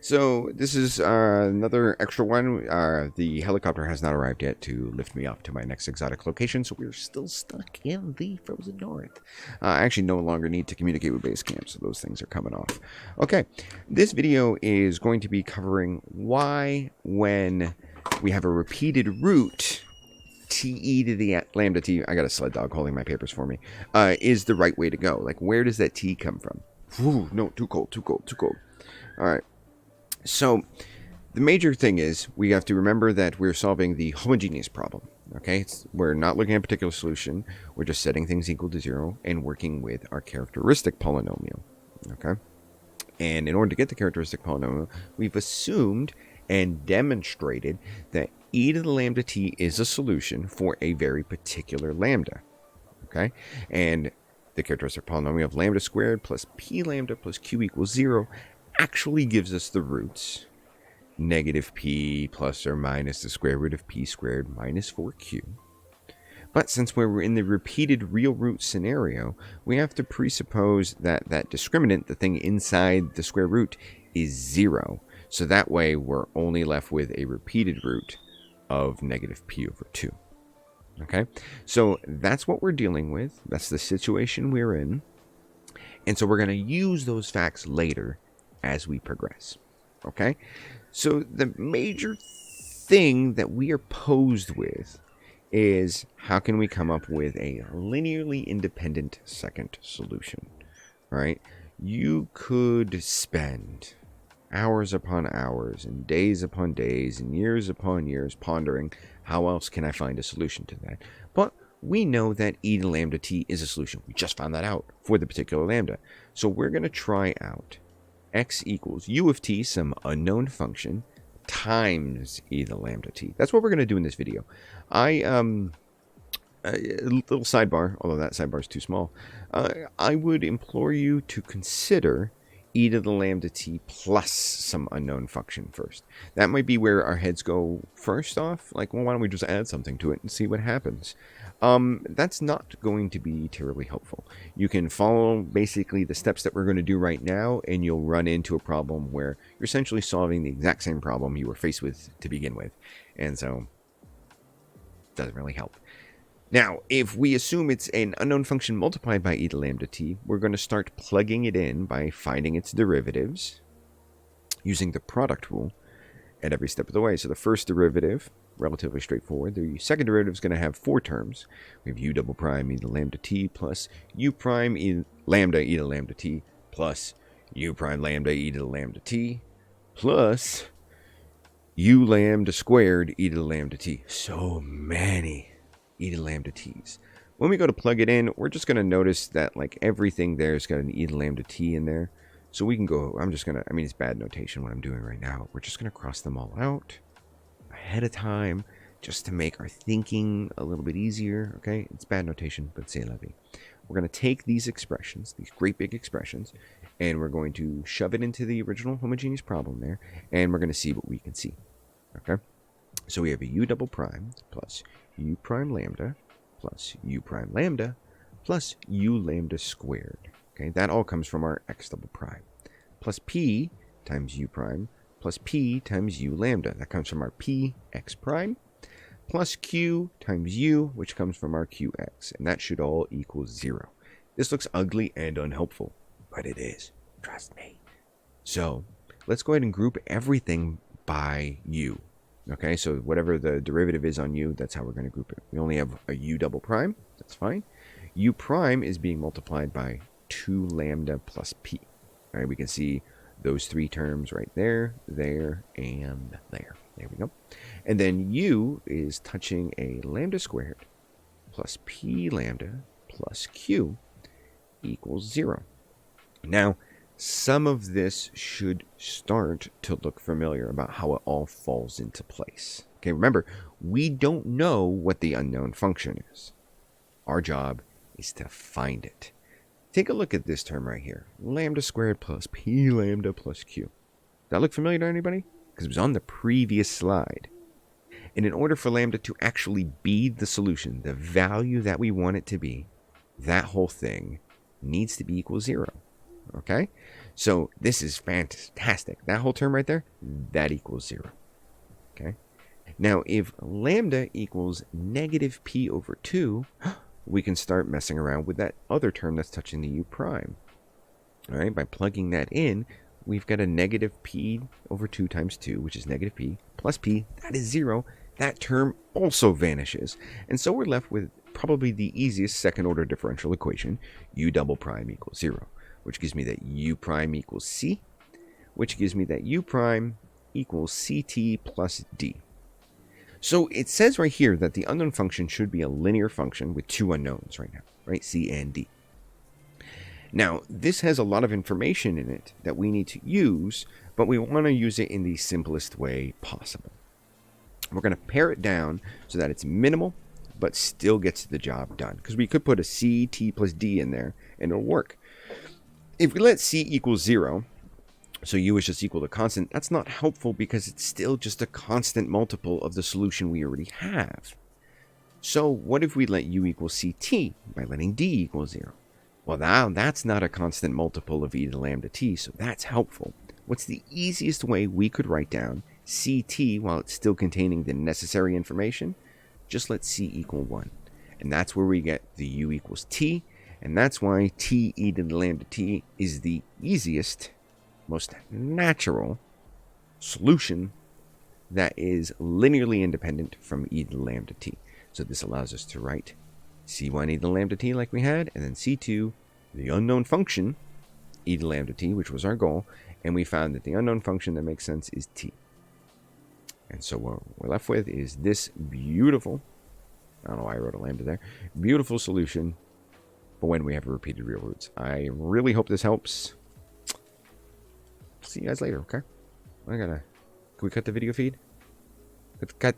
So this is another extra one. The helicopter has not arrived yet to lift me off to my next exotic location, so we're still stuck in the frozen north. I actually no longer need to communicate with base camp, so those things are coming off. Okay, this video is going to be covering why, when we have a repeated route, TE to the lambda T, I got a sled dog holding my papers for me, is the right way to go. Like, where does that T come from? Ooh, no, too cold, too cold, too cold. All right. So, the major thing is we have to remember that we're solving the homogeneous problem. Okay, we're not looking at a particular solution. We're just setting things equal to 0 and working with our characteristic polynomial. Okay, and in order to get the characteristic polynomial, we've assumed and demonstrated that e to the lambda t is a solution for a very particular lambda. Okay, and the characteristic polynomial of lambda squared plus p lambda plus q equals 0 actually gives us the roots negative p plus or minus the square root of p squared minus 4q. But since we're in the repeated real root scenario, we have to presuppose that that discriminant, the thing inside the square root, is 0. So that way we're only left with a repeated root of negative p over 2. Okay, so that's what we're dealing with. That's the situation we're in. And so we're going to use those facts later as we progress. Okay, so the major thing that we are posed with is how can we come up with a linearly independent second solution. All right, you could spend hours upon hours and days upon days and years upon years pondering how else can I find a solution to that. But we know that e to lambda t is a solution. We just found that out for the particular lambda. So we're going to try out x equals u of t, some unknown function, times e to the lambda t. That's what we're going to do in this video. A little sidebar, although that sidebar is too small. I would implore you to consider e to the lambda t plus some unknown function first. That might be where our heads go first off. Like, well, why don't we just add something to it and see what happens? That's not going to be terribly helpful. You can follow basically the steps that we're going to do right now, and you'll run into a problem where you're essentially solving the exact same problem you were faced with to begin with. And so, it doesn't really help. Now, if we assume it's an unknown function multiplied by e to lambda t, we're going to start plugging it in by finding its derivatives using the product rule at every step of the way. So the first derivative, relatively straightforward. The second derivative is going to have 4 terms. We have u double prime e to lambda t plus u prime lambda e to lambda t plus u prime lambda e to the lambda t plus u lambda squared e to the lambda t. So many e to lambda t's. When we go to plug it in, we're just going to notice that like everything there's got an e to lambda t in there. So we can go, it's bad notation what I'm doing right now. We're just going to cross them all out ahead of time just to make our thinking a little bit easier. Okay, it's bad notation, but c'est la vie. We're going to take these expressions, these great big expressions, and we're going to shove it into the original homogeneous problem there, and we're going to see what we can see. Okay, so we have a u double prime plus u prime lambda plus u prime lambda plus u lambda squared. Okay, that all comes from our x double prime plus p times u prime plus p times u lambda. That comes from our p x prime plus q times u, which comes from our qx, and that should all equal 0. This looks ugly and unhelpful, but it is. Trust me. So let's go ahead and group everything by u. Okay, so whatever the derivative is on u, that's how we're going to group it. We only have a u double prime. That's fine. U prime is being multiplied by 2 lambda plus p. All right, we can see those 3 terms right there, there, and there. There we go. And then u is touching a lambda squared plus p lambda plus q equals 0. Now, some of this should start to look familiar about how it all falls into place. Okay, remember, we don't know what the unknown function is. Our job is to find it. Take a look at this term right here. Lambda squared plus p lambda plus q. Does that look familiar to anybody? Because it was on the previous slide. And in order for lambda to actually be the solution, the value that we want it to be, that whole thing needs to be equal 0. Okay? So this is fantastic. That whole term right there, that equals 0. Okay? Now, if lambda equals negative p over 2, we can start messing around with that other term that's touching the u prime. All right? By plugging that in, we've got a negative p over 2 times 2, which is negative p, plus p, that is 0. That term also vanishes. And so we're left with probably the easiest second-order differential equation, u double prime equals 0, which gives me that u prime equals c, which gives me that u prime equals ct plus d. So it says right here that the unknown function should be a linear function with two unknowns right now, right? C and d. Now, this has a lot of information in it that we need to use, but we want to use it in the simplest way possible. We're going to pare it down so that it's minimal, but still gets the job done. Because we could put a c, t plus d in there, and it'll work. If we let c equal 0, so u is just equal to constant, that's not helpful because it's still just a constant multiple of the solution we already have. So what if we let u equal ct by letting d equal 0? Well, now that's not a constant multiple of e to the lambda t, so that's helpful. What's the easiest way we could write down ct while it's still containing the necessary information? Just let c equal 1. And that's where we get the u equals t, and that's why t e to the lambda t is the easiest, most natural solution that is linearly independent from e to the lambda t. So this allows us to write c1 e to the lambda t like we had, and then c2, the unknown function, e to the lambda t, which was our goal, and we found that the unknown function that makes sense is t. And so what we're left with is this beautiful, I don't know why I wrote a lambda there, beautiful solution for when we have repeated real roots. I really hope this helps. See you guys later, okay? Can we cut the video feed? Cut